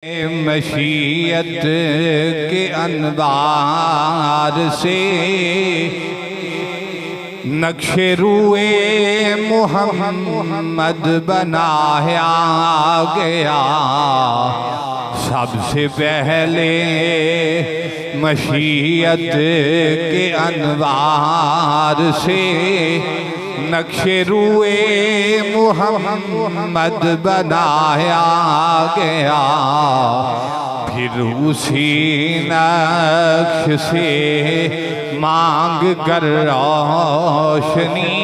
मशीयत के अनवार से नक्शे रूए मोहम्मद बनाया गया। सबसे पहले मशीयत के अनवार से नक्शे रूए मोहम्मद बनाया गया। फिर उसी नक्श से मांग कर रोशनी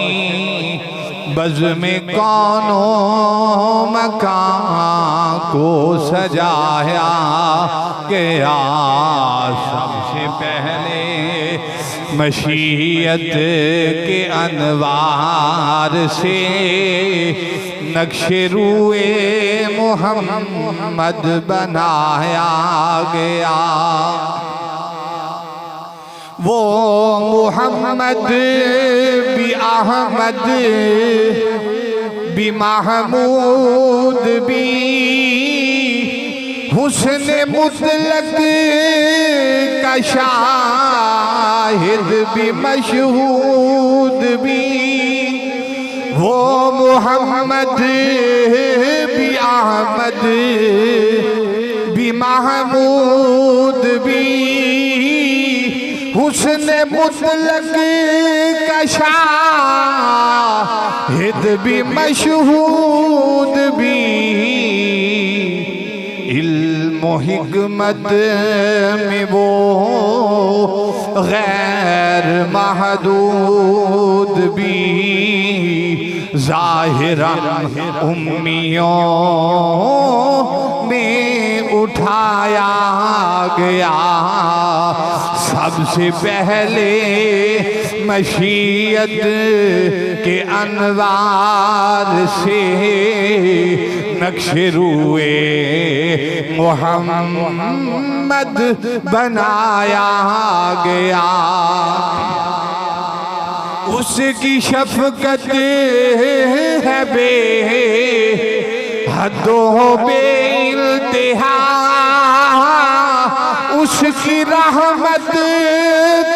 बज़्म कौनो मकान को सजाया गया। सबसे पहले मशीयत के अनवार से नक्शे रूए मोहम्मद बनाया गया। वो मोहम्मद भी अहमद भी महमूद भी हुस्न मुतलक का शाहिद भी मशहूद भी। वो मोहम्मद भी अहमद भी महमूद भी हुस्न मुतलक का शाहिद भी मशहूद भी। इल्म हिकमत में वो गैर महदूद भी। ज़ाहिरन उम्मियों में उठाया गया। सबसे पहले मशीयत के अनवार से नक्शे रूए मोहम्मद बनाया गया। उसकी शफ़क़त है बेहदों बेइंतहा। उसकी रहमत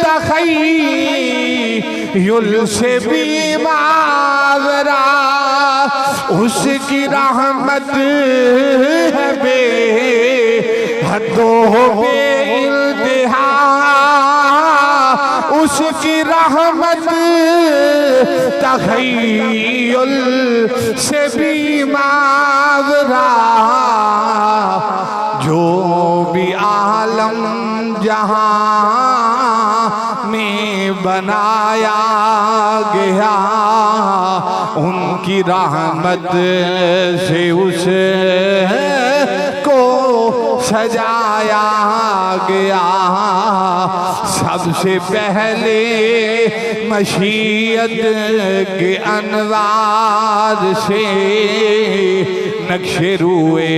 तख़य्युल से भी मावरा। उसकी रहमत है बेहदों बेइंतहा। उसकी रहमत तख़य्युल से भी मावरा। जो भी आलम जहां में बनाया गया उनकी रहमत से उसको सजाया गया। सबसे पहले मशीयत के अनवार से नक्शे रूए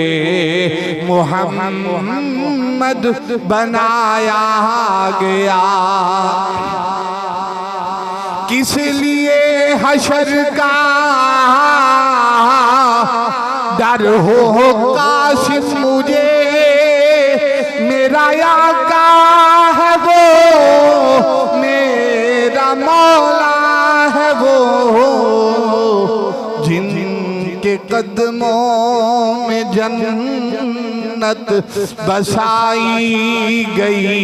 मोहम्मद बनाया गया। किस लिए हशर का डर हो काश मुझे। मेरा आका है वो मेरा मौला है वो। जिनके कदमों में जन्नत बसाई गई।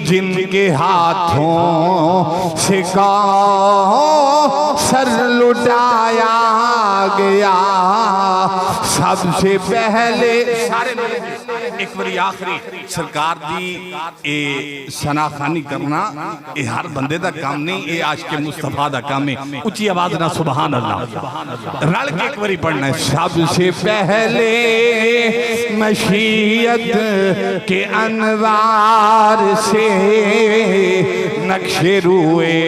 जिनके हाथों से सर लुटाया गया। सबसे पहले सारे एक बारी आखिरी सरकार दी ए सनाखानी करना ये हर बंदे का काम नहीं। ये आज के मुस्तफा का काम है। ऊंची आवाज ना सुभान अल्लाह रल के एक बारी पढ़ना है। सबसे पहले मशीयत के अनवार से नक्शे रूए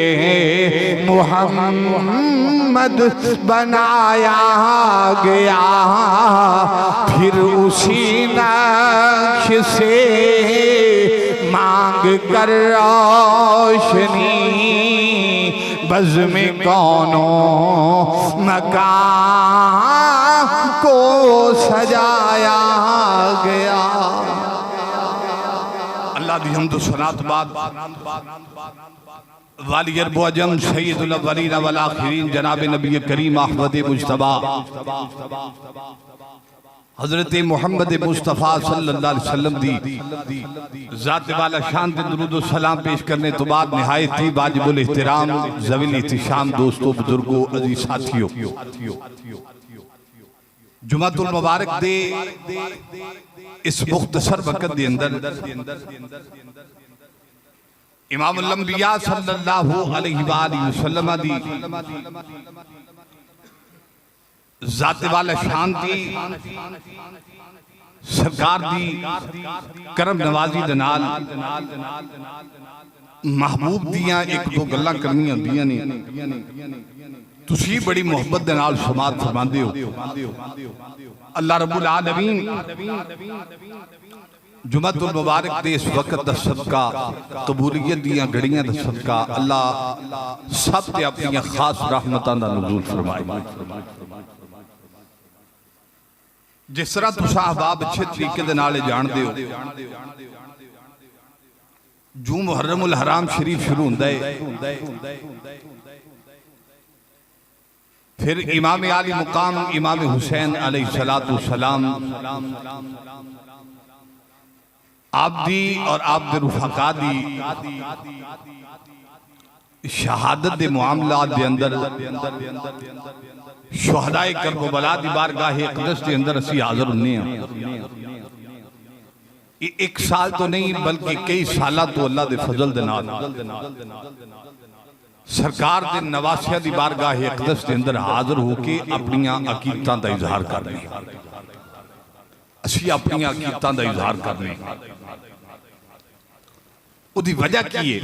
मोहम्मद बनाया गया। फिर उसी नक्श से मांग कर रोशनी बज़्म कौनो मकान को सजाया गया। अल्लाह दी हम्द सनात बाद वाली अरब अजम सैयदुल अव्वलीन वल आखिरीन जनाब नबी करीम अहमद मुज्तबा हजरत मुहम्मद मुस्तफ़ा सल्लल्लाहु अलैहि वसल्लम दी ज़ात वाला शान ते दुरूद व सलाम पेश करने तो बाद निहायत ही वाजिबुल एहतराम ज़वील इत्तिशाम दोस्तों बुजुर्गों अजीज साथियों, जुमातुल मुबारक दे इस मुख्तसर वक़्त दे अंदर इमामुल अंबिया सल्लल्लाहु अलैहि वसल्लम दी ज़ात वाला शान दी सरकार दी करम नवाजी दे नाल महबूब दियां एक दो गल्लां करनियां होंदियां ने। तुसी बड़ी मोहब्बत दे नाल समात फरमांदे हो। अल्लाह रब्बुल आलमीन जुमातुल मुबारक दे इस वक्त दा सदका कबूलियत दियां घड़ियां दा सदका अल्लाह सब ते अपनी खास रहमतां दा नज़ूल फरमाए। जिस तरह तुस अहबाब अच्छे तरीके दे नाल जानदे हो, जू मुहर्रमुल हराम शरीफ शुरू हुंदा है फिर इमाम आली मुकाम इमाम हुसैन अलैहिस्सलातु वस्सलाम आप दी और आप दे रुफका दी शहादत दे मामलात दे अंदर शुहदाए करबला दी बारगाह अक़दस के अंदर असी हाज़िर हुन्ने हां। एक साल तो नहीं बल्कि कई साल तो अल्लाह दे फजल दे नाल सरकार दे नवासिया दी बारगाह अक़दस के अंदर हाज़िर होके अपनियां अकीदतां दा इजहार करने, असी अपनियां अकीदतां दा इजहार करने। उदी वजह की है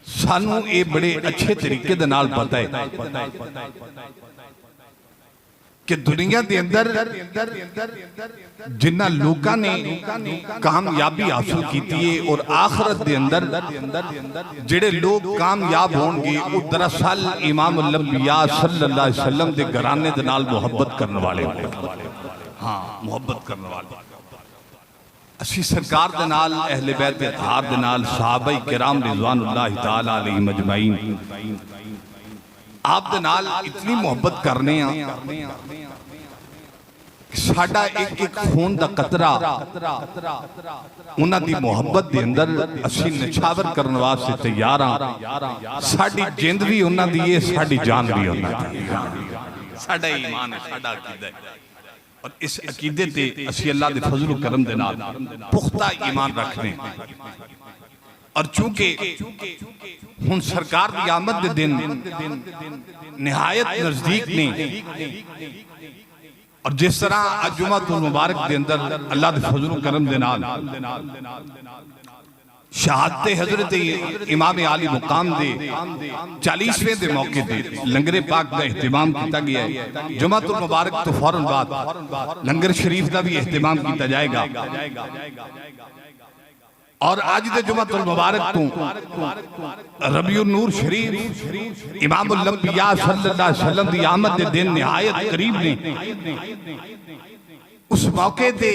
सानू ये बड़े अच्छे तरीके दे नाल पता है कि दुनिया के अंदर जिन्ना लोगों ने कामयाबी हासिल की है और आखिरत के अंदर जेड़े लोग कामयाब होंगे वो दरअसल इमामुल अंबिया सल्लल्लाहु अलैहि वसल्लम के घराने दे नाल मुहब्बत करने वाले होंगे। हाँ, मुहब्बत करने वाले असी सरकार दे नाल अहले बैत दे इत्तेहाद दे नाल सहाबाए किराम रिज़वानुल्लाहि तआला अलैहिम अजमईन आप दे नाल इतनी मोहब्बत करने साडा एक एक खून दा कतरा उन्हां दी मोहब्बत दे अंदर असी निछावर करने वास्ते तैयार हां। साडी जिंद भी उन्हां दी है, साडी जान भी उन्हां दी है। साडा ईमान है, साडा अकीदा है और इस अकीदे ते असी अल्लाह दे फजल करम दे नाल पुख्ता ईमान रखने। और चूंकि हुन सरकार दी आमद दे दिन निहायत नजदीक ने और जिस तरह जुमातुल मुबारक दे अंदर अल्लाह दे फजल करम दे नाल शहादत हजरत इमाम आली मुकाम दे 40वें दे मौके ते लंगरे पाक का एहतमाम किया गया है। जुमातुल मुबारक तो फौरन बाद लंगर शरीफ का भी एहतमाम किया जाएगा और आज दे जुमातुल मुबारक तो रबीउन नूर शरीफ इमामुल अंबिया सल्लल्लाहु अलैहि वसल्लम दी आमद दे दिन निहायत करीब ने। उस मौके ते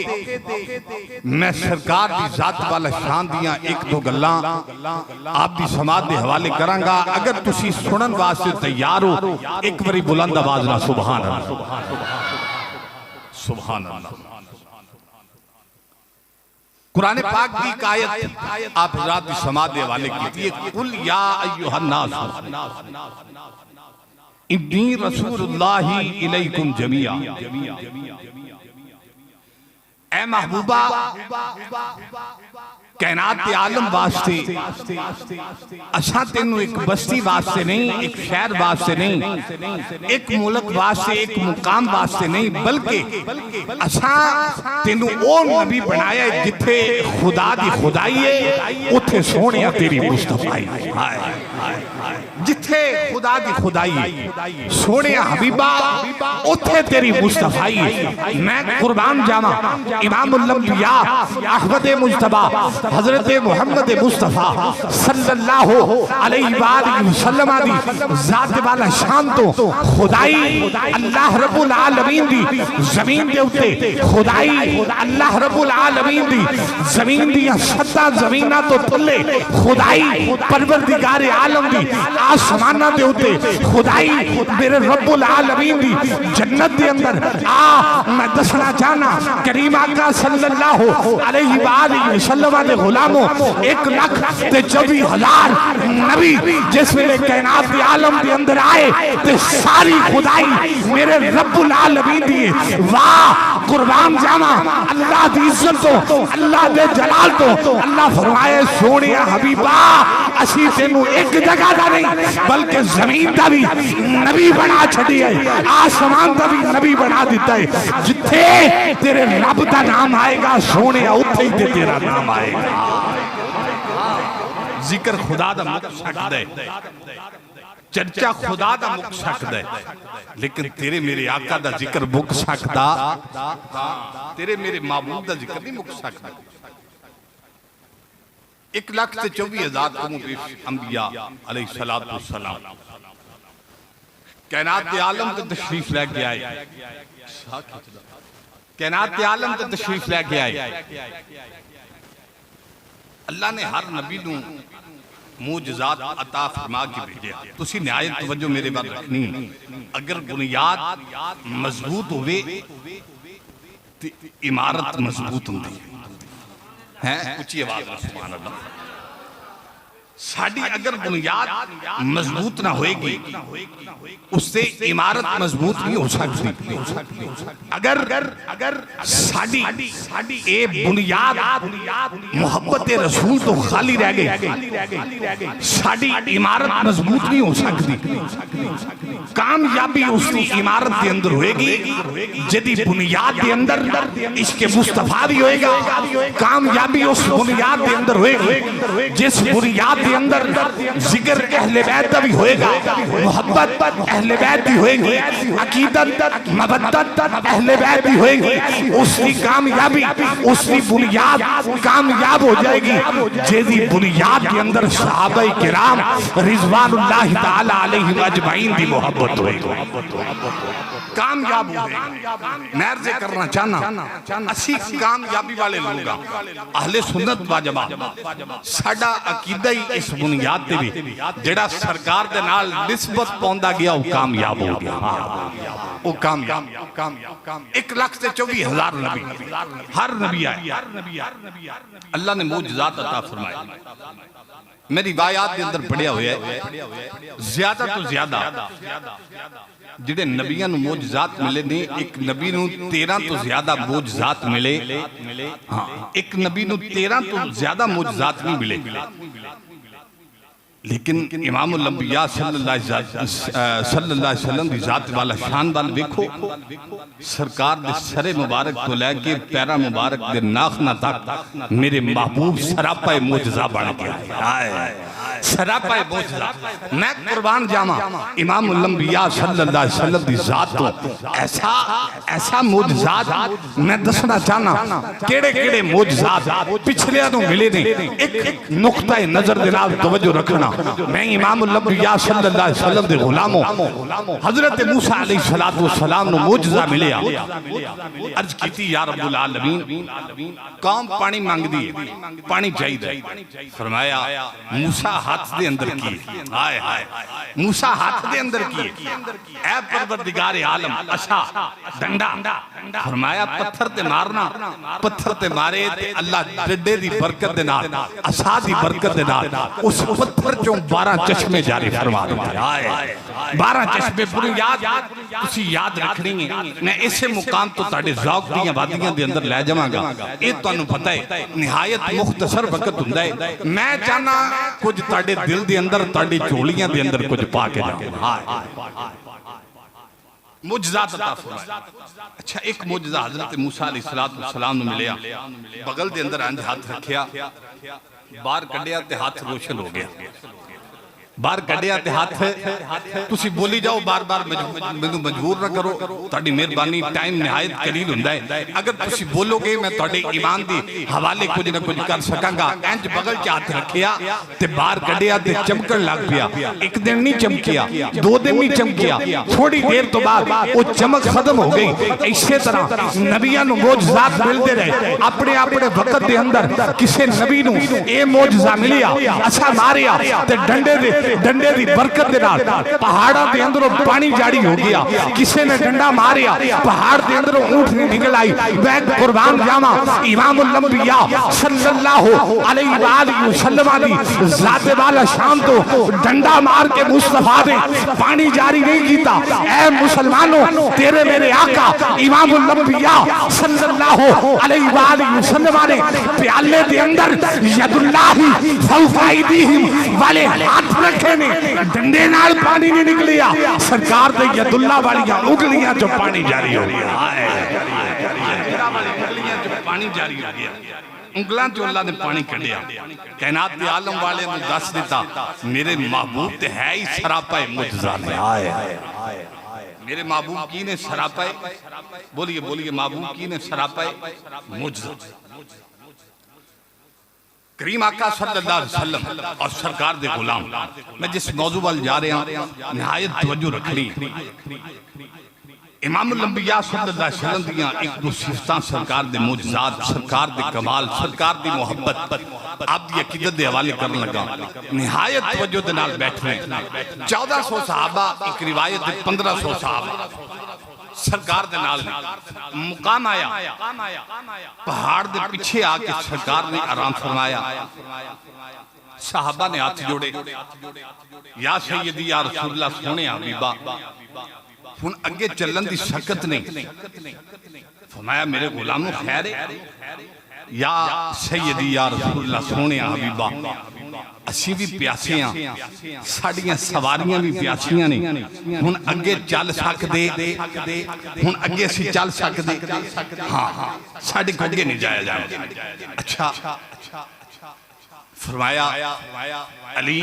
मैं सरकार की जात वाला शान दियां एक दो गल्लां आप दी समात दे हवाले करांगा। अगर तुसी सुनन वास्ते तैयार हो एक बारी बुलंद आवाज नाल सुभान अल्लाह, सुभान अल्लाह। कुरान पाक की एक आयत आप हज़रात की समात दे हवाले की है, कुल या अय्युहन नास इन्नी रसूलुल्लाहि इलैकुम जमीआ। ऐ महबूबा कायनात के आलम वास्ते असा तेनू एक बस्ती वास्ते नहीं, एक शहर वास्ते नहीं, एक मुल्क वास्ते, एक मुकाम वास्ते नहीं, बल्कि असा तेनू ओ नबी बनाया जिथे खुदा दी खुदाई है, उथे सोहणिया तेरी मुस्तफाई है। जिथे खुदा दी खुदाई सोने हबीबा उथे तेरी मुस्तफाई। मैं कुर्बान जावा इमामुल अंबिया अहमद मुज्तबा हजरत मुहम्मद मुस्तफा सल्लल्लाहु अलैहि वसल्लम दी जात वाला शान तो खुदाई अल्लाह रब्बुल आलमीन दी जमीन दे उत्ते खुदाई अल्लाह रब्बुल आलमीन दी जमीन दी सत्ता जमीना तो थल्ले खुदाई परवरदिगार आलम दी आसमाना दे उत्ते खुदाई मेरे रब्बुल आलमीन दी जन्नत दे अंदर आ मैं दसना चाहना करीम आका सल्लल्लाहु अलैहि वसल्लम दे गुलामों 1,24,000 नबी जिस वेले कायनात दे आलम दे अंदर आए ते सारी खुदाई मेरे रब्बुल आलमीन दी। वाह कुर्बान जावा अल्लाह दी इज्जत तो अल्लाह दे जलाल तो। अल्लाह फरमाए सोने हबीबा असी तेनू एक जगह दा नहीं बल्कि जमीन दा भी नबी बना छड़ी है, आसमान दा भी नबी बना दिता है। जिथे तेरे रब दा नाम आएगा सोने उत्थे ही तेरा नाम आएगा। जिक्र खुदा दा मुक सकदा है, चर्चा खुदा दा मुक सकदा है, लेकिन तेरे मेरे आका दा जिक्र मुक सकदा, तेरे मेरे महबूब दा जिक्र नहीं मुक सकदा। 1,24,000 अंबिया अलैहिस्सलातु वस्सलाम कायनात के आलम ते तशरीफ लेके आए, कायनात के आलम ते तशरीफ लेके आए। अल्लाह ने हर नबी नू मुजज़ात अता फरमा के भेजे। तुसी निहायत तवज्जो मेरे बात रखनी। अगर बुनियाद मजबूत होवे ते इमारत मजबूत होंदी है। ऊंची आवाज में सुभान अल्लाह। साड़ी अगर बुनियाद मजबूत ना होएगी उससे इमारत मजबूत नहीं हो सकती। अगर साड़ी ए बुनियाद मोहब्बत रसूल तो खाली रह गई, साड़ी इमारत मजबूत नहीं हो सकती। कामयाबी उसकी इमारत के अंदर होएगी जिहदी बुनियाद के अंदर इश्क मुस्तफा भी होएगा। कामयाबी उस बुनियाद के अंदर होएगी जिस बुनियाद के अंदर जिक्र अहले बैत का भी होएगा, मोहब्बत अहले बैत भी होएगी, अकीदत मवद्दत अहले बैत भी होएगी। उसकी कामयाबी उसकी बुनियाद कामयाब हो जाएगी जिहदी बुनियाद के अंदर सहाबाए किराम रिजवानुल्लाह ताला अलैहिम अजमाइन दी मोहब्बत होएगी, कामयाब होएगी। मैं अर्ज़ करना चाहना असी कामयाबी वाले लोग अहले सुन्नत व जमात साडा अकीदा ही इस बुनियाद ते भी जेड़ा सरकार दे नाल निस्बत पाउंदा गया वो कामयाब हो गया। वो कामयाब 1,24,000 नबी हर नबी आए, अल्लाह ने मुजज़ात अता फरमाए। मेरी रिवायात के अंदर पढ़िया हुआ है ज्यादा तो ज्यादा जिहड़े नबियां नूं मुजज़ात मिले ने, एक नबी नूं 13 तो ज्यादा मुजज़ात मिले। हाँ, एक नबी नूं 13 तो ज्यादा मुजज़ात नहीं मिले, लेकिन इमामुल अंबिया सल्लल्लाहु अलैहि वसल्लम दी जात वाला शान वाल देखो। सरकार दे सरे मुबारक तो लैके पैरा मुबारक दे नाखना तक मेरे महबूब सरापा मुजज़ा बन गया है, सरापा मुजज़ा। मैं कुर्बान जावा इमामुल अंबिया सल्लल्लाहु अलैहि वसल्लम दी जात तो ऐसा मुजज़ात मैं दसना चाहना केड़े मुजज़ात पिछलियां नूं मिले ने। एक नुक्ता नजर दे नाल तवज्जो रखना। मैं इमामुल अंबिया सल्लल्लाहु अलैहि वसल्लम दे गुलामों हजरत मूसा अलैहिस्सलातु वस्सलाम नु मुजज़ा मिलिया। अर्ज कीती या रब्बुल आलमीन कौम पानी मांगदी है, पानी चाहिए। फरमाया मूसा हाथ दे अंदर की, हाय हाय मूसा हाथ दे अंदर की ऐ परवरदिगार आलम असा डंडा। फरमाया पत्थर ते मारना, पत्थर ते मारे ते अल्लाह डंडे दी बरकत दे नाल असा दी बरकत दे नाल उस पत्थर 12 चश्मे जारी फरमा दिते। 12 चश्मे पूरी याद रखनी है। मैं इसे मुकाम तो तुहाडे ज़ौक दीयां वादियां दे अंदर लै जावांगा। ये तुहानू पता है निहायत मुख्तसर वक्त हुंदा है। मैं चाहना कुछ तुहाडे दिल दे अंदर तुहाडी झोलियां दे अंदर कुछ पा के जावां। मुजज़ात अता फरमाया। अच्छा, एक मुजज़ा हज़रत मूसा अलैहिस्सलाम नूं मिलिया। बगल दे अंदर इंज हाथ रखिया, बाहर कढ़िया ते हाथ रोशन हो गया। बाहर कढ़िया ते हाथ तुसी बोली जाओ बार बार मैनू मजबूर ना करो, तुहाडी मेहरबानी, टाइम निहायत कलील हुंदा है। अगर तुसी बोलोगे मैं तुहाडे ईमान दी हवाले कुछ ना कुछ कर सकांगा। इंज बगल च हाथ रखिया ते बाहर कढ़िया ते चमकण लग पिया। एक दिन नहीं चमकिया, 2 दिन नहीं चमकिया, थोड़ी देर तो बाद वो चमक खत्म हो गई। इसी तरह नबियां नूं मोजज़ात मिलते रहे। अपने अपने वक्त दे अंदर किसी नबी नूं ये मोजज़ा मिलिया, अच्छा मारिया ते डंडे दी बरकत दे नाल पहाड़ां दे अंदरों पानी जारी हो गया। किसी ने डंडा मारिया, पहाड़ दे अंदरों ऊंटनी निकल आई। मैं कुर्बान जावा इमामुल अंबिया सल्लल्लाहु अलैहि वसल्लम दी ज़ाते वाला शान तो डंडा मार के मुस्तफा ने पानी जारी नहीं कीता। ऐ मुसलमानों, तेरे मेरे आका इमामुल अंबिया सल्लल्लाहु अलैहि वसल्लम ने प्याले दे अंदर यदुल्लाहि फौका अयदीहिम वाले हाथ रखे ने, डंडे नाल पानी नहीं निकलिया। सरकार दे यदुल्ला वाली उंगलियां चो पानी जारी हो गया। पानी जारी हो गया, उंगलां चो अल्लाह ने पानी कढ़िया। कायनात दे आलम वाले ने दस दिता मेरे महबूब ते है ही सरापा मुजज़ा ने। मेरे महबूब की ने सरापा, बोलिए बोलिए, महबूब की ने सरापा मुजज़ा। करीम आका सल्लल्लाहु अलैहि वसल्लम और सरकार दे गुलाम, मैं जिस मौजू वाल जा रहा निहायत तवज्जो रखनी। इमामुल अंबिया सल्लल्लाहु अलैहि वसल्लम दियां एक दो सिफतां, सरकार दे मुजज़ात, सरकार दे कमाल, सरकार दी मोहब्बत आप दी अकीदत दे हवाले करन लगा। निहायत तवज्जो दे नाल बैठने 1400 सहाबा, एक रिवायत 1500 सहाबा सरकार दे नाल मुकाम आया। पहाड़ दे पीछे आके सरकार ने आराम फरमाया। सहाबा ने हाथ जोड़े, या सैयदी या रसूलुल्लाह, सोने हबीबा हुण अगे चलन दी शकत नहीं। फरमाया मेरे गुलामों खैर है, या सैयदी या रसूलुल्लाह, सोने हबीबा असी भी प्यासे हाँ, साड़ियां सवारियां भी प्यासियां ने। हुण अगे चल सकदे, हुण अगे असी चल सकदे, हाँ हाँ साडे को अगे नहीं जाया जाए। अच्छा फरमाया अली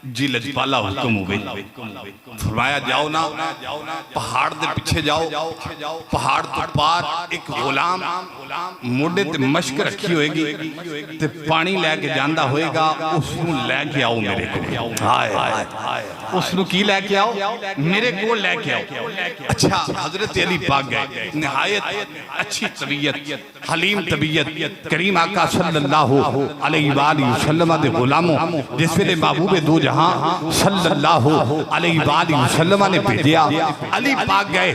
जी लजपाला हुक्म हो गई। फरमाया जाओ ना, पहाड़ दे पीछे जाओ। पहाड़ तो पार एक गुलाम मोडे ते मश्क रखी होएगी ते पानी लैके जांदा होएगा, उसनू लैके आओ मेरे को। हाय उसनू की लैके आओ, मेरे को लैके आओ। अच्छा हजरत अली पाक गए, निहायत अच्छी तबीयत, हलीम तबीयत। करीम आका सल्लल्लाहु अलैहि वसल्लम दे गुलामों जिस वेले महबूब दो जहां सल्लल्लाहु अलैहि वसल्लम ने भेजा, अली पाक गए,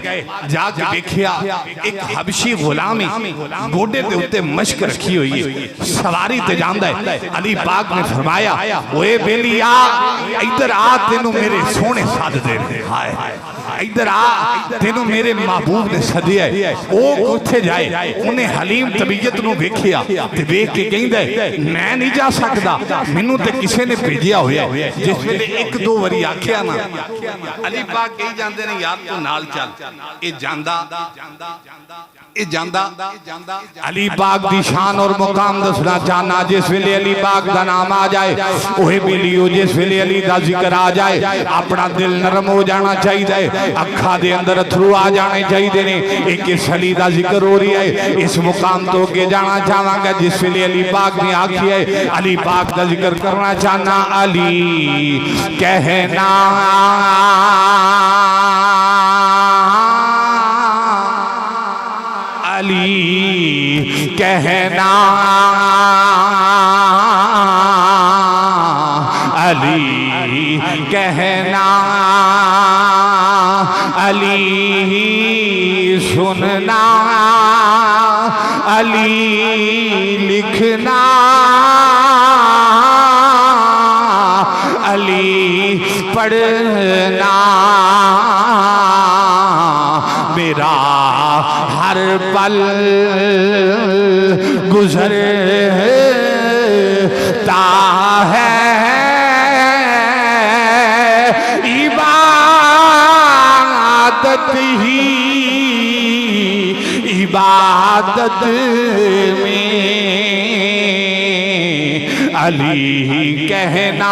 जाके देखिया एक हबशी गुलाम गोडे दे उत्ते मश्क रखी हुई है, सवारी ते जांदा है। अली पाक ने फरमाया ओए बेलिया इधर आ, तेनू मेरे सोने सद दे। हाय इधर आ, तेनू मेरे महबूब ने सदिया है। ओ उथे जाए, उन्हें हलीम तबीयत नू वेखिया ते वेख के कहंदा मैं नहीं जा सकदा, मैनू ते किसी ने भेजिया होया। जिस वेले एक दो बारी आखिया ना, अली पाक कही जांदे ने यार तू नाल चल। ए जांदा अली पाक दी शान और मुकाम दसना चाहना। जिस वेले अली पाक दा नाम आ जाए, ओहे बेलियो जिस वेले अली दा जिक्र आ जाए, अपना दिल नरम हो जाना चाहिए, अखा दे अंदर अथरू आ जाने चाहिए ने। एक इस अली दा जिक्र हो रही है, इस मुकाम तो अगे जाना चाहांगा। जिस वेले अली पाक ने आखी है, अली पाक दा जिक्र करना चाहना। अली कहना अली कहना अली कहना अली सुनना अली लिखना अली पढ़ना मेरा हर पल गुजरता है इबादत ही इबादत में अली कहना।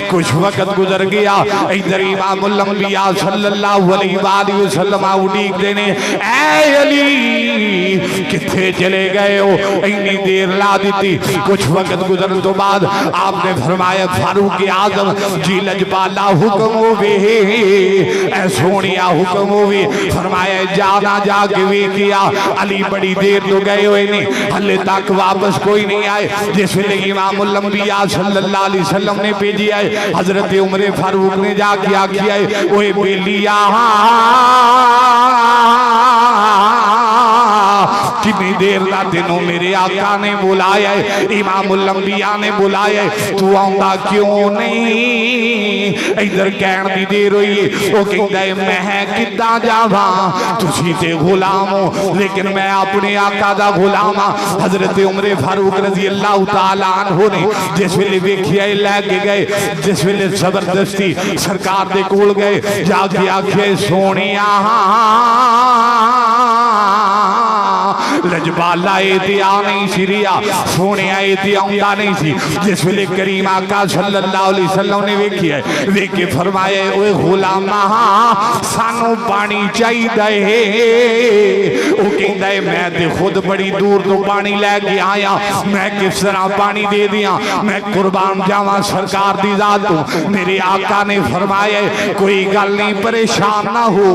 कुछ वक्त गुजर गया, इधर इमामुल अंबिया सल्लल्लाहु अलैहि वसल्लम उड़ीक देने, ऐ अली किथे चले गए हो, इतनी देर ला दी। कुछ वक्त गुजरने तो बाद आपने फरमाया फारूक आजम जी लजपाला हुक्म होवे, ऐ सोनिया हुक्म होवे। फरमाया जाना जाके वेखिया अली बड़ी देर तो गए हुए नहीं, हले तक वापस कोई नहीं आए। जिस वेले इमामुल अंबिया सल्लल्लाहु अलैहि वसल्लम ने भेजी है, हजरत उमर फारूक ने जाके आखिया है, ओए बेलिया कितनी देर ला तेनों मेरे आका ने बुलाया है, इमामुल अंबिया ने बुलाया है, तू आंदा क्यों नहीं? इधर कहण दी देर हुई, वो कहता है मैं किदा जावा, तुसी ते गुलाम हो लेकिन मैं अपने आका दा गुलाम हां। हजरत उमर फारूक रजी अल्लाह तआला अन्हु ने जिस वेले वेखिया लैके गए, जिस वेले जबरदस्ती सरकार दे कोल गए, जाके आखे सोनिया लजबाला इत्थे आ नहीं सिरिया, सोने इत्थे आउंदा नहीं सी। जिस वेले करीम आका सल्लल्लाहु अलैहि वसल्लम ने वेखिया, वेख के फरमाया ओए गुलामा सानू पानी चाहिदा है। ओ कहंदा है मैं ते खुद बड़ी दूर तो पानी लेके आया, मैं किस तरह पानी दे दिया, मैं कुर्बान जावा सरकार दी जात तो। मेरे आका ने फरमाया कोई गल नहीं, परेशान ना हो,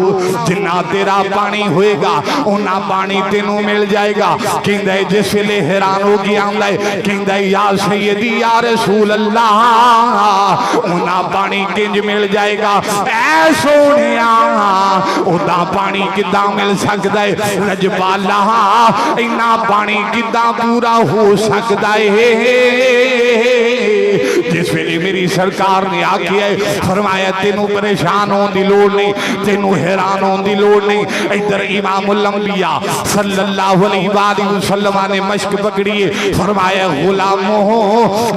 जिन्ना तेरा पानी होएगा उन्ना पानी तेनू मिल जाएगा। कहंदा है जिस वेले हैरान हो गया, आंदा है कहंदा है या सैयदी या रसूल अल्लाह, उन्ना पानी किंज मिल जाएगा? ऐ सोनिया उदा पानी किदां मिल सकदा है? लजपाला इन्ना पानी किदां पूरा हो सकदा है? जिस वेले मेरी सरकार ने आखिया है, फरमाया तेनू परेशान होने की लोड़ नहीं, तेनू हैरान होने की लोड़ नहीं। इधर इमामुल अंबिया सल्लल्लाहु अलैहि वसल्लम ने मश्क पकड़ी है, फरमाया गुलामो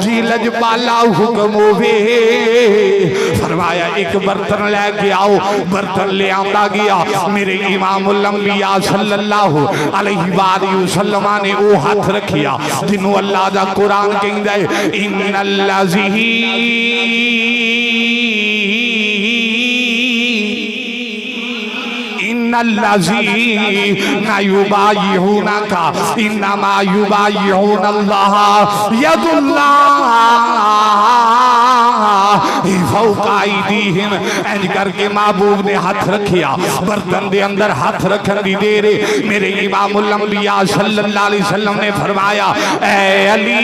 जी लजपाला हुक्म होवे, फरमाया एक बर्तन लेके आओ। बर्तन ले आंदा गया, मेरे इमामुल अंबिया सल्लल्लाहु अलैहि वसल्लम ने वो हाथ रखिया जिन्हों अल्लाह दा कुरान कहंदा है इन्नल्लज़ी इन्नल्लज़ीना युबायिऊनका इन्नमा युबायिऊनल्लाह यदुल्लाह फौका अयदीहिम। इंज करके महबूब ने हाथ रखिया, बर्तन दे अंदर हाथ रखन दी देर मेरे इमामुल अंबिया सल्लल्लाहु अलैहि वसल्लम ने फरमाया ऐ अली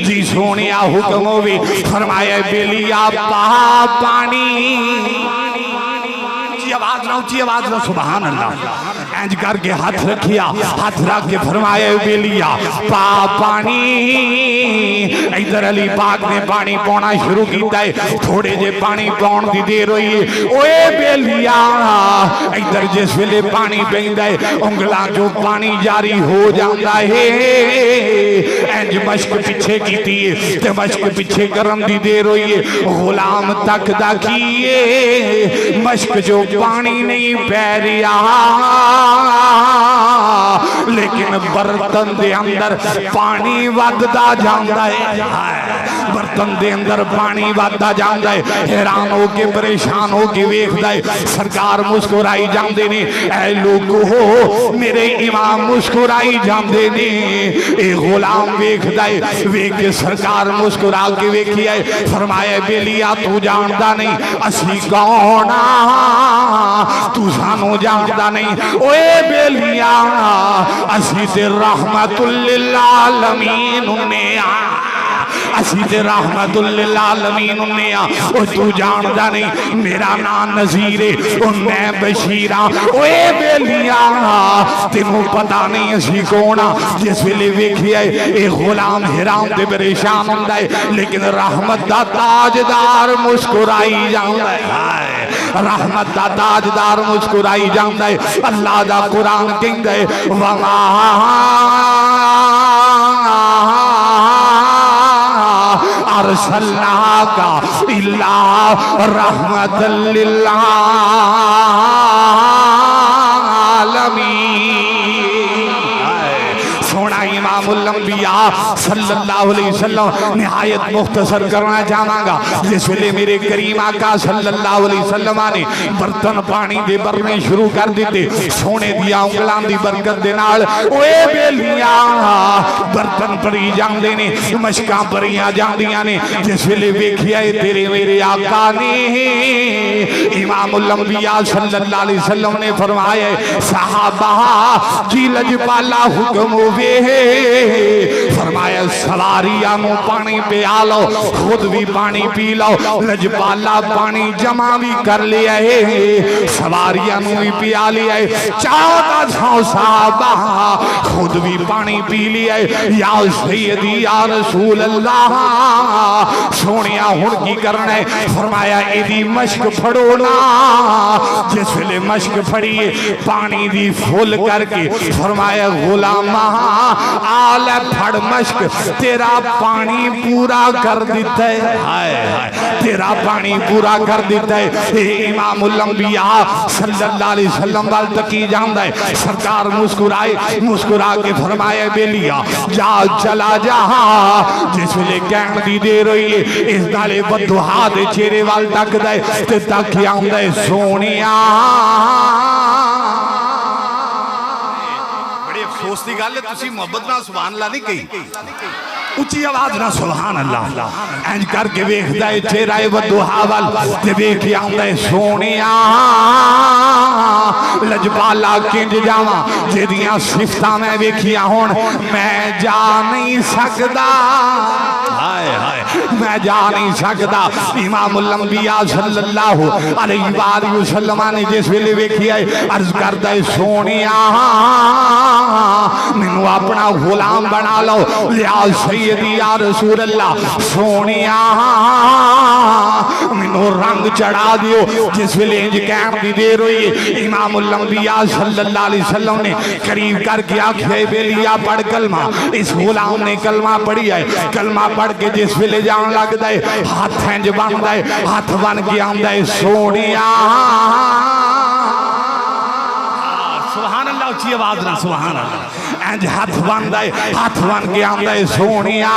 जी सोनिया हुक्म होवे। फरमाया बेलिया पा पानी, आवाज ना ऊंची आवाज ना, सुभान अल्लाह। इंज करके हाथ रखिया, हाथ रख के फरमाया बेलिया पा पानी। इधर अली पाक ने पानी पाना शुरू किया है, थोड़े जे पानी पाउण दी देर हुई है, ओए बेलिया इधर जिस वेले पानी पैंदा है उंगलां चों पानी जारी हो जाता है। इंज मश्क पिछे कीती है ते मश्क पिछे करन दी देर हुई है, गुलाम तकदा कीए मश्क जो पानी नहीं पै रहा, लेकिन बर्तन दे अंदर पानी वधदा जांदा है, बर्तन दे अंदर पानी वधदा जांदा है। हैरान हो के परेशान हो के वेखदा है, सरकार मुस्कुराई जांदे ने, ऐ लोगो मेरे इमाम मुस्कुराई जांदे ने। ए गुलाम वेखदा है, वेख के सरकार मुस्कुरा के वेखिया है, फरमाया बेलिया तू जानदा नहीं असी कौन तू सानू जानदा नहीं, ओए बेलिया असी ते रहमतुल लिल आलमीन ने असी ते रहमतुल लिल आलमीन ने ओ तू जानदा नहीं मेरा नाम नज़ीर है ओ मैं बशीरा। ओए बेलिया तेनू पता नहीं असी कौन आ। जिस वेले वेखिया ए गुलाम हैरान ते परेशान हुंदा है, लेकिन रहमत दा ताजदार मुस्कुराई जांदा है, रहमत दा ताजदार मुस्कुराई जांदा है। अल्लाह दा कुरान कहंदा है वमा अरसलनाका इल्ला रहमतल लिल आलमीन। सोना इमामुल अंबिया सल्लल्लाहु अलैहि वसल्लम निहायत मुख्तसर करना चाहांगा। जिस वेले मेरे करीम आका सल्लल्लाहु अलैहि वसल्लम ने बर्तन पानी दे भरने शुरू कर दिते, सोने दियां उंगलां दी बरकत दे नाल ओए बेलियां बर्तन भरी जांदे ने, मशकां भरियां जांदियां ने। जिस वेले वेखिया तेरे मेरे आका ने इमामुल अंबिया सल्लल्लाहु अलैहि वसल्लम ने फरमाया सहाबा जी लजपाला हुक्म होवे, फरमाया सवारियां नूं पानी पिया लो, खुद भी पानी पी लो। लजपाला पानी जमा भी कर लिया है, सवारियां नूं भी पिया लिया है। चाहता छो साहबा खुद भी पानी पी लिया है। या सैयदी या रसूल अल्लाह सोनिया हुण की करना है? फरमाया इदी मश्क फड़ो ना। जिस वेले मश्क फड़िए पानी दी फुल करके फरमाया गुलामा आल फड़ मश्क तेरा पानी पूरा कर दिता है। हाय हाय तेरा पानी पूरा कर दिता है। इमामुल अंबिया सल्लल्लाहु अलैहि वसल्लम वाल तकी जांदा है। सरकार मुस्कुराए, मुस्कुरा के फरमाया बेलिया जा चला जा। जिस वेले कहण दी देर होई इस नाले बदुहा दे चेहरे वाल तकदा है ते तक आंदा है सोनिया। बड़े अफसोस की गल है तुसी मोहब्बत नाल सुभान अल्लाह नहीं कही, उच्ची आवाज ना सुभान अल्लाह इंज करके वेखदा है चेहरा बदुहा वाल ते वेख के आंदा है सोनिया लजपाला किंज जावां जेदियां सिफतां मैं वेखिया हुण मैं जा नहीं सकदा। हाय हाय मैं जा नहीं सकदा। इमामुल अंबिया सल्लल्लाहु अलैहि वसल्लम ने जिस वेले वेखिया अर्ज करदा है सोनिया मैनू अपना गुलाम बना लो। लिया सैयदी या रसूल अल्लाह सोनिया मैनू रंग चढ़ा दियो। जिस वेले इंज कहण दी देर होई इमामुल अंबिया सल्लल्लाहु अलैहि वसल्लम ने करीब करके आखे बेलिया पढ़ कलमा। इस गुलाम ने कलमा पढ़ी है। कलमा पढ़ के जिस वेले जान लगदा है हाथ इंज बनदा है, हाथ बन के आंदा है सोनिया। सुभान अल्लाह उच्ची आवाज ना सुभान अल्लाह इंज हाथ बनदा है, हाथ बन के आंदा है सोनिया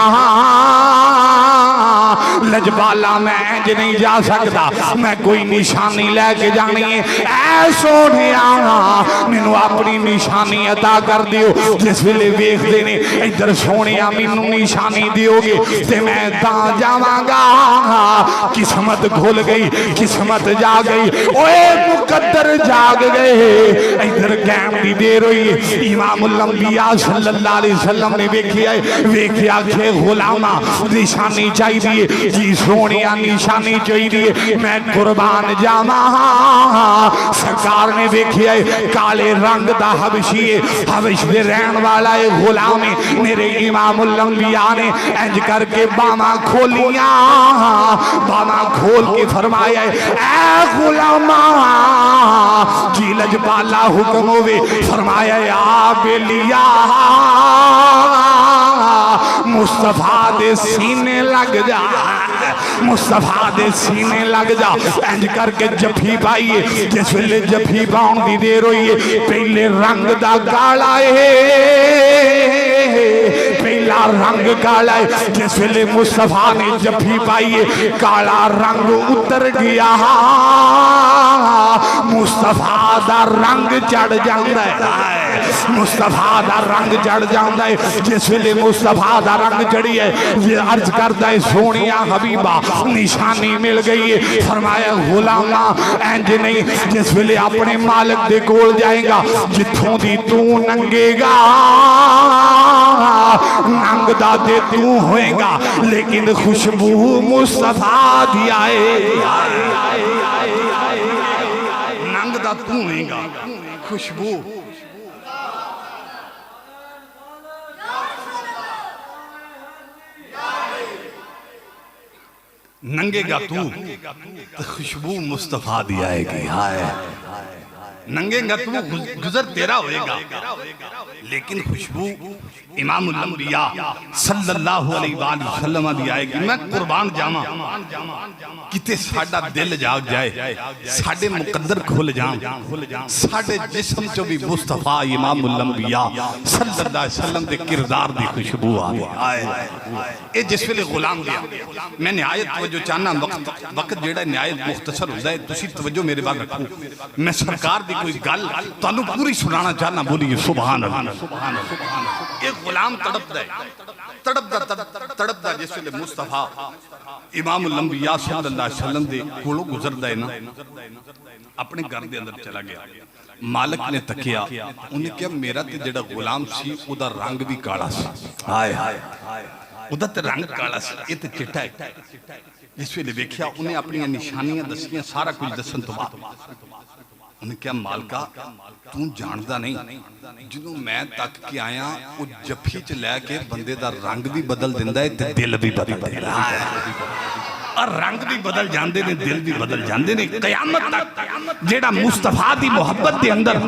लजपाला मैं इंज नहीं जा सकता, मैं कोई निशानी लेके जानी है। ऐ सोनिया मैनू अपनी निशानी अता कर दियो। जिस वेले वेखदे ने इधर सोनिया मैनू निशानी दियोगे ते मैं तां जावांगा। किस्मत खुल गई, किस्मत जाग गई, ओए मुकद्दर जाग गए। इधर कहण दी देर होई इमामुल अंबिया सल्लल्लाहु अलैहि वसल्लम ने वेखिया वेखिया के गुलामा निशानी चाहिए जी सोनिया निशानी चाहिए मैं कुर्बान जावा। सरकार ने वेखिया काले रंग दा हबशी हबश दे रहन वाला है गुलाम मेरे इमामुल अंबिया ने इंज करके बामा खोलियां, बामा खोल के फरमाया ऐ गुलामा जी लजपाला हुक्म होवे। फरमाया आ बेलिया मुस्तफा दे सीने लग जा, मुस्तफा दे सीने लग जा। इंज करके जफी पाइए। जिस वेले जफी पाउण दी देर होई पहले रंग दा काला है, पहला रंग काला है। जिस वेले मुस्तफा ने जफी पाइए काला रंग उतर गया, मुस्तफा दा रंग चढ़ जाता है, मुस्तफा दा रंग चढ़ जाता है। जिस वेले मुस्तफा दा रंग चढ़ी है अर्ज करता है सोनिया हबीबा निशानी मिल गई है। फरमाया गुलामा इंज नहीं, जिस वेले अपने मालिक दे कोल जाएगा जिथों दी तू नंगेगा नंगदा दे तू होएगा, लेकिन खुशबू मुस्तफा दी आए। नंगदा तू होएगा खुशबू नंगेगा तू तो खुशबू मुस्तफा दी आएगी। हाय नंगेगा तू, गुजर तेरा होएगा, लेकिन खुशबू इमामुल अंबिया सल्लल्लाहु अलैहि वसल्लम दी आएगी। मैं कुर्बान जावां किते साडा दिल जाग जाए, साडे मुकद्दर खुल जान, साडे जिस्म चो भी मुस्तफा इमामुल अंबिया सल्लल्लाहु अलैहि वसल्लम दे किरदार दी खुशबू आए। ये जिस वेले गुलाम गया, मैं निहायत तवज्जो चाहना, वक्त जेड़ा निहायत मुख्तसर होता है, तुसी तवज्जो मेरे बाल रखो। मैं सरकार दी कोई गल तुहानू पूरी सुनाना चाहना, बोलिए सुभान अल्लाह। ये गुलाम तड़पदा है, तड़पदा जिस वेले मुस्तफा इमामुल अंबिया सल्लल्लाहु अलैहि वसल्लम दे कोलों गुजरदा है ना, अपने घर दे अंदर चला गया। मालिक ने तकिया, उन्हें कहा मेरा ते जेड़ा गुलाम सी उदा रंग भी काला सी। हाय हाय उदा ते रंग काला सी, ये ते चिट्टा है। जिस वेले वेख्या उन्हें अपनी निशानियां दसियां, सारा कुछ दसन तो बाद उन्हें क्या मालका तू जानदा नहीं, जो मैं तक के आया वो जफ्फी च लैके बंदे दा रंग भी बदल दिंदा है ते दिल भी बदल दिंदा है। और रंग भी बदल जाते ने, दिल भी बदल जाते ने। कयामत तक जेड़ा मुस्तफा दी मोहब्बत दे अंदर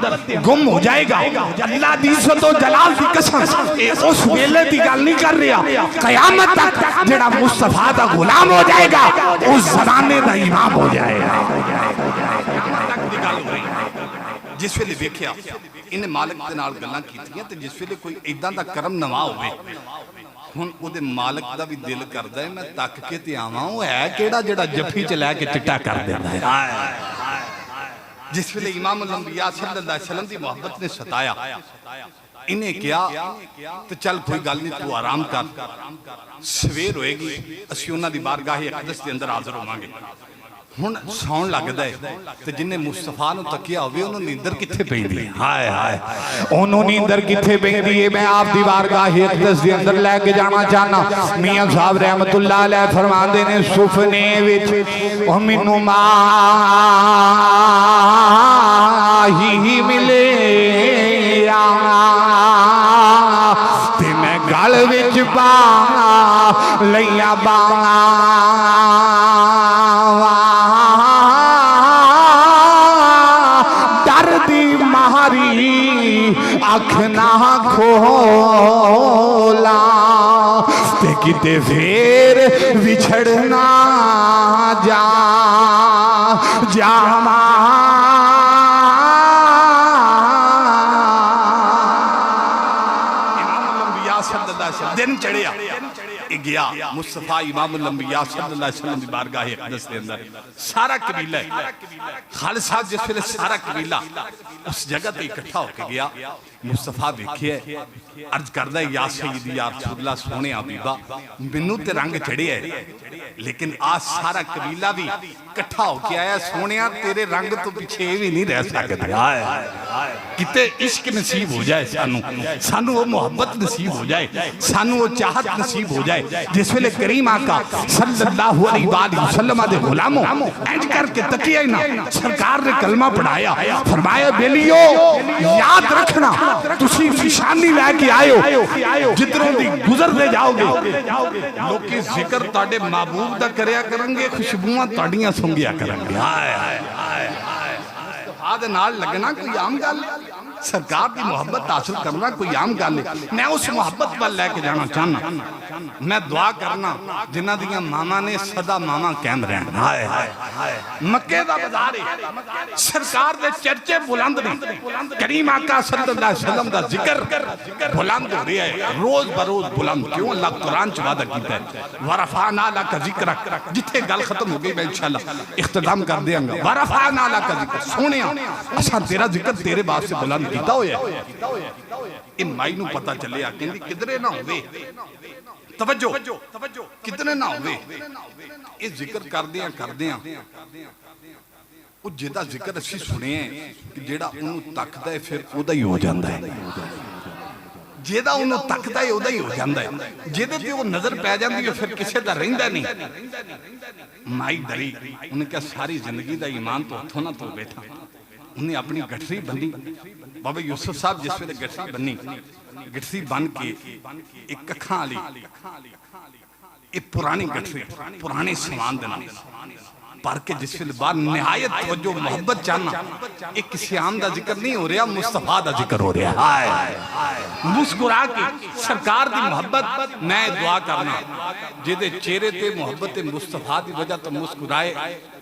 गुम हो जाएगा, अल्लाह दी इज्जत और जलाल दी कसम, उस वेले दी गल नहीं कर रहा। कयामत तक जेड़ा मुस्तफा दा गुलाम हो जाएगा, उस जमाने दा इमाम हो जाएगा। जिस वेले वेख्या इन्हें मालिक दे नाल गल्लां कीतियां, ते जिस वेले कोई इदां दा करम नवा होवे, हुण ओदे मालिक दा भी दिल करदा है मैं तक के ते आवां, ओ है केड़ा जेड़ा जफ्फी च लैके चिट्टा कर देंदा है। जिस वेले इमामुल अंबिया सल्लल्लाहु अलैहि वसल्लम दी मोहब्बत ने सताया, इन्हें क्या तो चल कोई गल नहीं, तू आराम कर, सवेर होएगी असीं उन्हां दी बारगाह अक़दस दे अंदर हाज़र होवांगे। हुण सौण लगदा है ते जिन्ने मुस्तफा नूं तकिया होवे उन्होंने नींदर कित्थे पैंदी है। हाय हाय ओनू नींदर कित्थे पैंदी है। मैं आप दी बारगाह अक़दस दे अंदर लेके जाना चाहना। मियां साहब रहमतुल्लाह अलैह फरमांदे ने सुफने विच ओ मैनू माही मिले ते मैं गल विच पा लईया बावा, अख ना खोला ते किते फिर विछड़ना जावा। दिन चढ़िया गया मुस्तफा इमामुल अंबिया सल्लल्लाहु अलैहि वसल्लम दी बारगाह अक़दस दे अंदर सारा कबीला खालिद साहब जिस वेले सारा कबीला उस जगह ते इकट्ठा होके गया, मुस्तफा देखिए अर्ज करदा या सैयदी या रसूलल्लाह सोने हबीबा मैनू ते रंग चढ़िया है, लेकिन आज सारा कबीला भी इकट्ठा होके आया, सोनिया तेरे रंग तो पीछे भी नहीं रह सकते। किते इश्क नसीब हो जाए सानू, सानू वो मोहब्बत नसीब हो जाए, सानू वो चाहत नसीब हो जाए। जिस वेले करीम आका सल्लल्लाहु अलैहि वसल्लम दे गुलामों इंज करके तकिया ना सरकार ने कलमा पढ़ाया, फरमाया बेलियो याद रखना तुसी निशानी लेके आयो, जिधरों दी गुजरते जाओगे लोकी जिक्र तुहाडे महबूब दा करया करनगे, खुशबूआं तुहाडीआं सुंघिया करनगे। हाय हाय मुस्तफा दे नाल लगना कोई आम गल, सरकार की मोहब्बत हासिल करना कोई आम गल है। मैं उस मोहब्बत वाल लैके जाना चाहना, मैं दुआ करना जिन्हां दियां मामा ने सदा मामा कहम रहन। हाय हाय मक्के दा बाजार है, सरकार दे चर्चे बुलंद ने, करीम आका सल्लल्लाहु अलैहि वसल्लम दा जिक्र बुलंद हो रहा है, रोज बरोज बुलंद। क्यों? अल्लाह कुरान च वादा कीता है वरफाना लका जिक्रक, जिथे गल खत्म हो गई मैं इंशाअल्लाह इख्तिताम कर देंगा। वरफाना लका जिक्र, सोनिया असां तेरा जिक्र तेरे वास्ते बुलंद कीता होया। ये माई नूं पता चलिया, कहंदी किधरे ना होवे, तवज्जो किधरे ना होवे, ये जिक्र करदियां वो जिहदा जिक्र असीं सुनिया कि जेड़ा उहनूं तकदा है फिर उहदा ही हो जांदा है, जेदा उहनूं तकदा है उहदा ही हो जांदा है, जिहदे ते वो नजर पै जांदी है फिर किसे दा रहिंदा नहीं। माई डरी, उन्हें कहा सारी जिंदगी दा ईमान तो हथों ना तो बैठा। उन्हें अपनी गठरी बनी, बाबा यूसुफ साहब जिस वेले गठरी बनी, गठरी बन के एक अखां वाली एक पुरानी गठरी पुराने समान दे नाल पर के जिस वेले बाहर निहायत तवज्जो मोहब्बत चाहना, एक किसी आम दा जिक्र नहीं हो रहा, मुस्तफा दा जिक्र हो रहा है। मुस्कुरा के सरकार दी मोहब्बत, मैं दुआ करना जिहदे चेहरे ते मोहब्बत मुस्तफा दी वजह तो मुस्कुराए,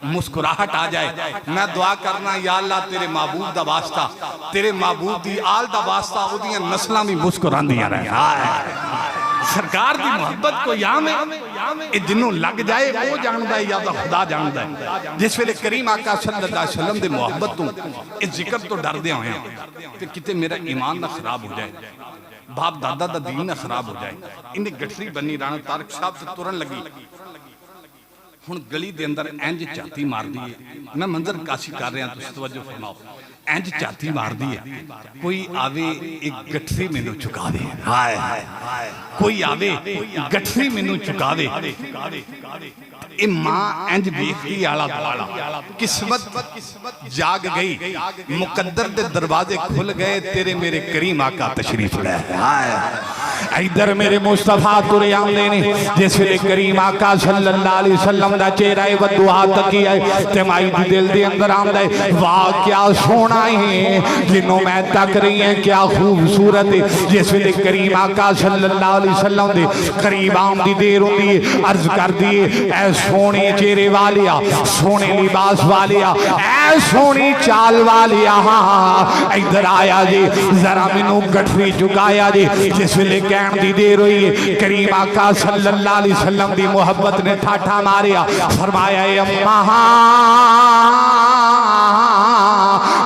मुस्कुराहट आ जाए, मैं दुआ करना या अल्लाह तेरे महबूब दा वास्ता, तेरे महबूब दी आल दा वास्ता ओदियां नस्लां भी मुस्कुरांदियां रहन। सरकार की मोहब्बत को याम है, जिन्हों लग जाए वो जानता है या खुदा जानता है। जिस वेले करीम आका सल्लल्लाहु अलैहि वसल्लम दी मोहब्बत तो इस जिक्र तो डरदे होए कि किते मेरा ईमान ना खराब हो जाए, बाप दादा दा दीन ना खराब हो जाए। इन्हें गठरी बनी राणा तारक साहब से तुरन लगी, हुण गली दे अंदर इंज झाती मार दी है, मैं मंजर काशी कर रहा, तुसीं तवज्जो फरमाओ, इंज झाती मार दी है, कोई आवे एक गठरी मैनू चुकावे, हाय हाय, कोई आवे गठरी मैनू चुकावे। ए मां इंज देखदी आला दुआला, किस्मत जाग गई, मुकद्दर दे दरवाजे खुल गए, तेरे मेरे करीम आका तशरीफ ले आए। इधर मेरे मुस्तफा तुरे आंदे ने, जिस वेले करीम आका सल्लल्लाहु अलैहि वसल्लम दा चेहरा वदुआ तकिया ते माई दी दिल दे अंदर आंदा है, वाह क्या सोहना है जिन्हों मैं तक रही है, क्या खूबसूरत है। जिस वेले करीम आका सल्लल्लाहु अलैहि वसल्लम दे करीब आम दी देर होंदी है, अर्ज कर दी ऐ सोहने चेहरे वालिया, सोहने लिबास वालिया, ऐ सोहनी चाल वालिया, इधर आया जी, जरा मैनू गठरी चुकाया जी। जिस वेले कहण दी देर हुई, करीम आका सल्लल्लाहु अलैहि वसल्लम दी मोहब्बत ने ठाठा मारिया, फरमाया अम्मा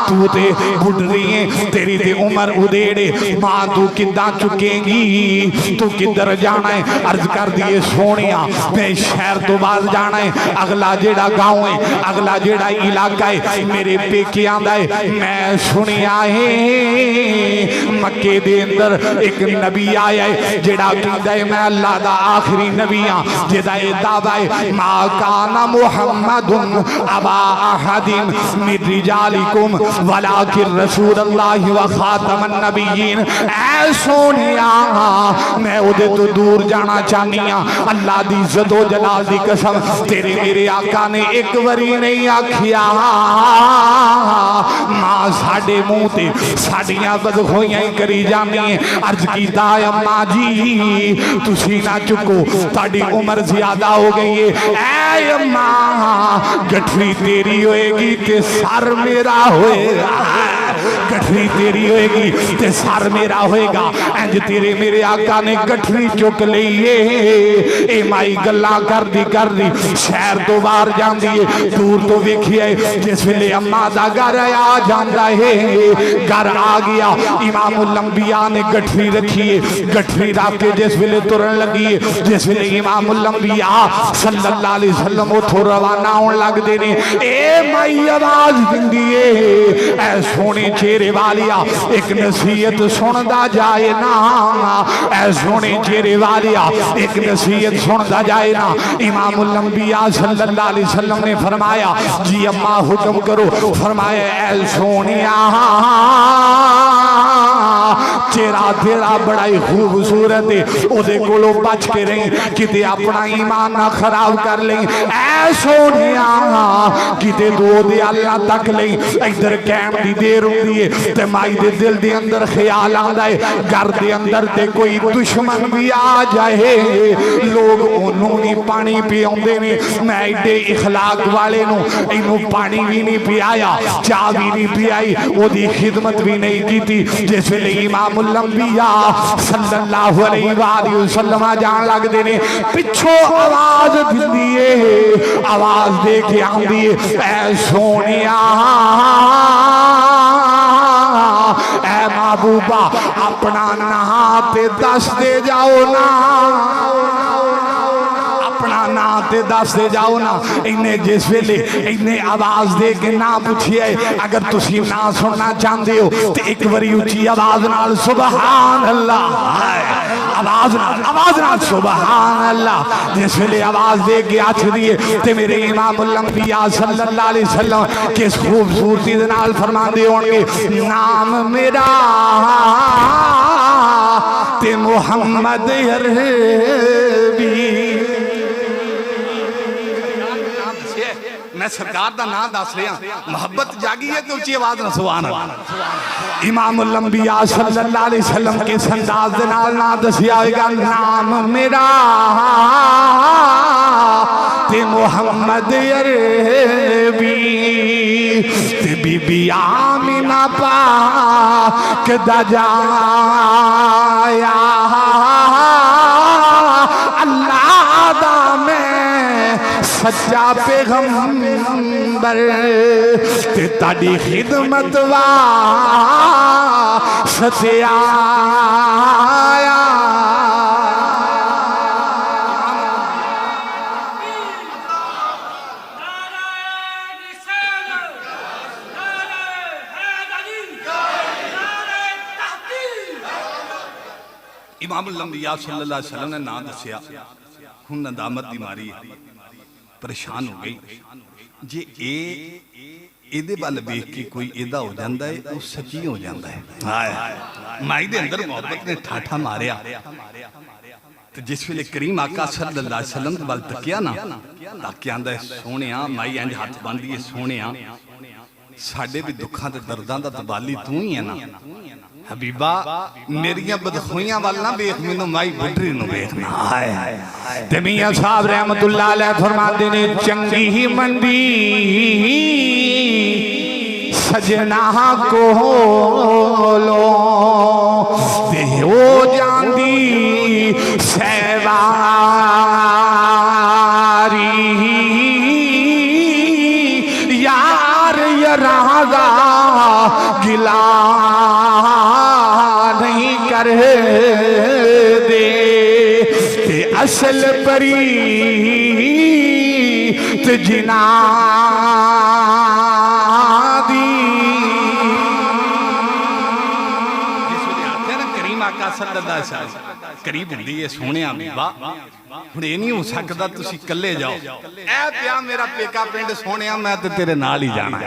तू ते बुढ़ रही है, तेरी ते उम्र उदेड़े, मां तू किदा चुकेगी, तू किधर जाना है। अर्ज कर दिए सोनिया मैं शहर तो बाहर जाना है, अगला जेड़ा गांव है, अगला जेड़ा इलाका है मेरे पेके आंदा है। मैं सुनिया है मक्के दे अंदर एक नबी आया है जेड़ा कहंदा है मैं अल्लाह दा आखिरी नबी हां, जेदा ये दावा है मा काना मुहम्मदुन अबा अहदिन मिन रिजालिकुम वलाकिन रसूलुल्लाह व खातमन नबिय्यीन। ऐ सोनिया मैं ओदे तो दूर जाना चाहनी हां, अल्लाह दी इज्जत व जलाल दी कसम तेरे मेरे आका ने एक बारी नहीं आखिया मां साडे मुंह ते साडियां बदखोइयां ही करी जानी है। अर्ज कीता अम्मा जी तुसी ना चुको, ताड़ी उम्र ज्यादा हो गई है। ऐ अम्मा गठरी तेरी होएगी ते सर मेरा होएगा, गठरी तेरी होएगी ते सर मेरा होएगा। इंज तेरे मेरे आका ने गठरी चुक ली है। ए माई गल्लां करदी करदी शहर तो बाहर जांदी है, दूर तो वेखिया जिस वेले अम्मा दा घर आ जांदा है, घर आ गया इमामुल अंबिया ने गठरी रखी है, गठरी रख के जिस वेले तुरन लगी है, जिस वेले इमामुल अंबिया सल्लल्लाहु अलैहि वसल्लम उथों रवाना होने लगदे ने, ए माई आवाज दिंदी है ऐ सोने चेहरे वालिया एक नसीहत सुनदा जाए ना, ऐ सोने चेहरे वालिया एक नसीहत सुनदा जाए ना। इमामुल अंबिया सल्लल्लाहु अलैहि वसल्लम ने फरमाया जी अम्मा हुक्म करो। फरमाया ऐ सोनिया चेहरा तेरा बड़ा ही खूबसूरत है, ओदे कोलों बच के रही किते अपना ईमान ना खराब कर ले। ऐ सोनिया किते दो दे अल्लाह तक ले। इधर कहण दी देर होंदी है ते माई दे दिल दे अंदर ख्याल आंदा है घर दे अंदर ते कोई दुश्मन भी आ जाए लोग ओनू नहीं पानी पियाउंदे ने, मैं एडे इखलाक वाले नू इनू पानी भी नहीं पियाया, चाह भी नहीं पियाई, ओदी खिदमत भी नहीं की। जिस वेले इमामुल अंबिया सल्लल्लाहु अलैहि वसल्लम जान लगदे ने, पिछों आवाज दिंदी है, आवाज दे के आंदी है ऐ सोनिया ऐ महबूबा अपना नाम ते दस दे जाओ ना, अपना ना ते दस दे जाओ ना। इन्हें जिस वेले इन्हें आवाज दे के ना पूछिए, अगर तुसी ना सुनना चाहते हो तो एक बारी उच्ची आवाज नाल सुभान अल्लाह, आवाज नाल सुभान अल्लाह जिस वेले आवाज दे के आख दिए ते मेरे इमामुल अंबिया सल्लल्लाहु अलैहि वसल्लम किस खूबसूरती दे नाल फरमांदे होंगे नाम मेरा ते मुहम्मद अरबी। मैं सरकार दा नाम दस रहा, मोहब्बत जागी है तो ऊंची आवाज ना सुभान अल्लाह। इमामुल अंबिया सल्लल्लाहु अलैहि वसल्लम के अंदाज दे नाल ना दसिया होगा, नाम मेरा ते मोहम्मद अरबी ते बीबी आमिना पाक दा जाया अल्लाह दा मैं सच्चा पैगंबर ते ताड़ी खिदमत वा सत्या इमामुल अंबिया सल्लल्लाहु अलैहि वसल्लम ने ना दसिया, हुण नदामत दी मारी है, परेशान हो गई जे ਇਹਦੇ ਵੱਲ ਵੇਖ ਕੇ कोई ਇਹਦਾ हो जाता है वो सच्ची हो जाता है। माई दे अंदर मोहब्बत ने ठाठा मारिया ते जिस वेले करीम आका सल्लल्लाहु अलैहि वसल्लम दे वल तकिया ना, ताकि आंदा सोहणिया माई इंज हथ बंदी है, सोहणिया साडे भी दुखां ते दर्दां दा दबाली तू ही है ना हबीबा, मेरिया बदखुइयां वाल ना वेख, मैनू माई बुढ़ी नू वेखना। ते मियां साहब रहमतुल्लाह अलैह फरमाते ने, चंगी ही मंदी सजना को लो ते हो जांदी सवारी यार यरागा गिला नहीं कर दे ते असल परी ते जिना दी। करीम आका सल्लल्लाहु अलैहि वसल्लम करीब हुंदी है सोहणे हबीबा, हुण ये नहीं हो सकता तुसी कल्ले जाओ, ऐ पिया मेरा पेका पिंड सोहणिया मैं ते तेरे नाल ही जाना है,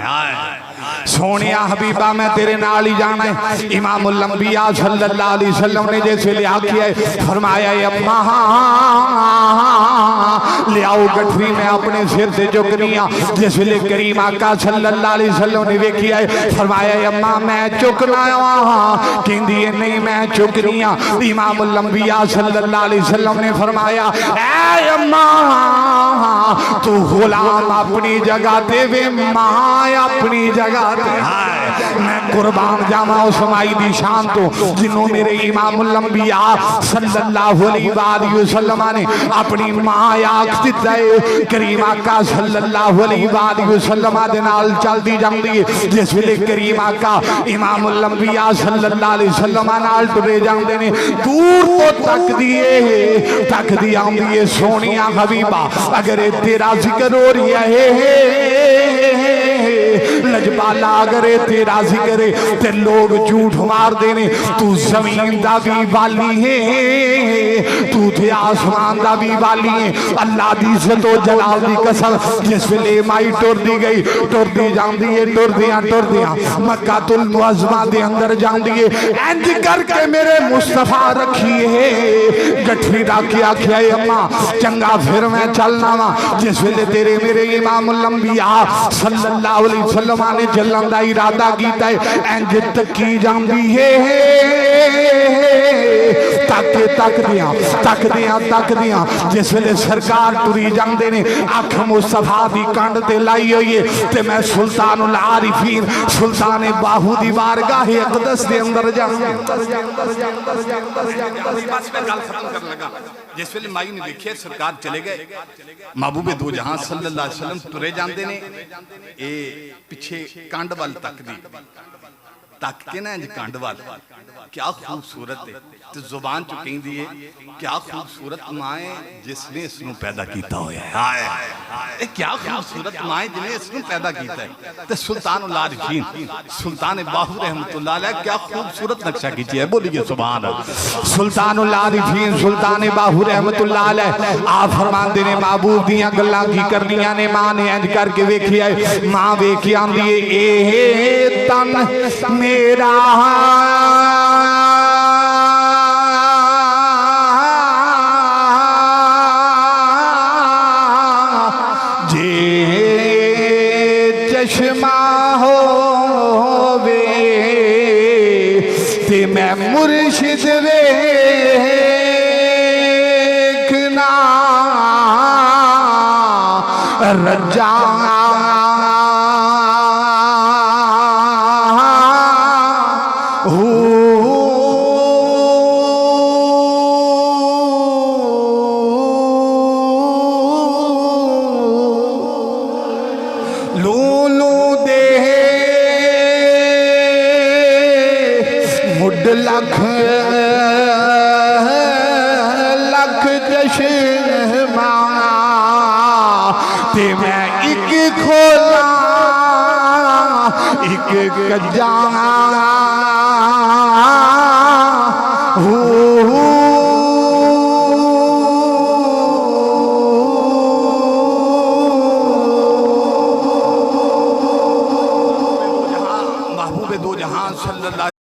सोहणिया हबीबा मैं तेरे नाल ही जाना है। इमामुल अंबिया सल्लल्लाहु अलैहि वसल्लम ने जैसे ले आखिया फरमाया, अम्मा ले आओ गठरी मैं अपने सिर से चुकनी आ। जिस वेले करीम आका सल्लल्लाहु अलैहि वसल्लम ने वेखिया फरमाया, अम्मा मैं चुकना कहंदी है नहीं मैं चुकनी आ। इमामुल अंबिया सल्लल्लाहु अलैहि वसल्लम ने फरमाया, ऐ अम्मा तू गुलाम अपनी जगह ते वे मां अपनी जगह ते, मैं कुर्बान जावा उस माई दी शान तो जिन्हों मेरे इमामुल अंबिया सल्लल्लाहु अलैहि वसल्लम ने अपनी मां आख दिता है। करीम आका सल्लल्लाहु अलैहि वसल्लम दे नाल चलदी जांदी है। जिस वेले करीम आका इमामुल अंबिया सल्लल्लाहु अलैहि वसल्लम नाल टुरे जांदे ने, दूर तो तकदी आंदी है सोहणिया हबीबा, अगर तेरा जिक्र हो रही है लजपाला, अगर तेरा जिक्र ते लोग झूठ मार देने, तू जमीन दा भी वाली है तू थे आसमान दा भी वाली है। अल्लाह दी इज्जत और जलाल दी कसम जिस वेले माई टुरदी गई टुरदी जांदी है, टुरदियां मक्कातुल मुअज़्ज़मा दे अंदर जांदी है, इंज करके मेरे मुस्तफा रखिए गठरी राखी आखिया अम्मा चंगा फिर मैं चलना वा। जिस वेले तेरे मेरे इमामुल अंबिया सल्लल्लाहु अलैहि वसल्लम ने चलने का इरादा किया है, इंज तकी जांदी है तकदियां जिस वेले सरकार टुरी जांदे ने, अख मुस्तफा दी कंड ते लाई हुई है ते मैं सुल्तानुल आरिफीन सुल्तान बाहू दी बारगाह अक़दस दे अंदर जिस वेले माई ने देखिए सरकार चले गए, महबूबे दो जहां सल्लल्लाहु अलैहि वसल्लम तुरे जांदे ने, ए पिछे कंड वाल तकदी तक के ना इंज कंड वाल क्या खूबसूरत है, तो जुबान चो कहंदी है क्या खूबसूरत मां है जिसने इसनू पैदा किया होया है, क्या खूबसूरत मां है जिन्हें इसनू पैदा किया है। तो सुल्तानुल आरिफीन सुल्तान बाहू रहमतुल्लाह अलैह क्या खूबसूरत नक्शा खींची है, बोलिए सुभान अल्लाह। सुल्तानुल आरिफीन सुल्तान बाहू रहमतुल्लाह अलैह आप फरमांदे ने महबूब दियां गल्लां की करनियां ने, मां ने इंज करके वेखिया मां वेखी आंदी है ए तन मेरा जे ते मैं मुर्शिद वेखना रजा लख लख चश्मा ते मैं एक खोला एक कजा महबूब दो जहां सल्लल्लाहु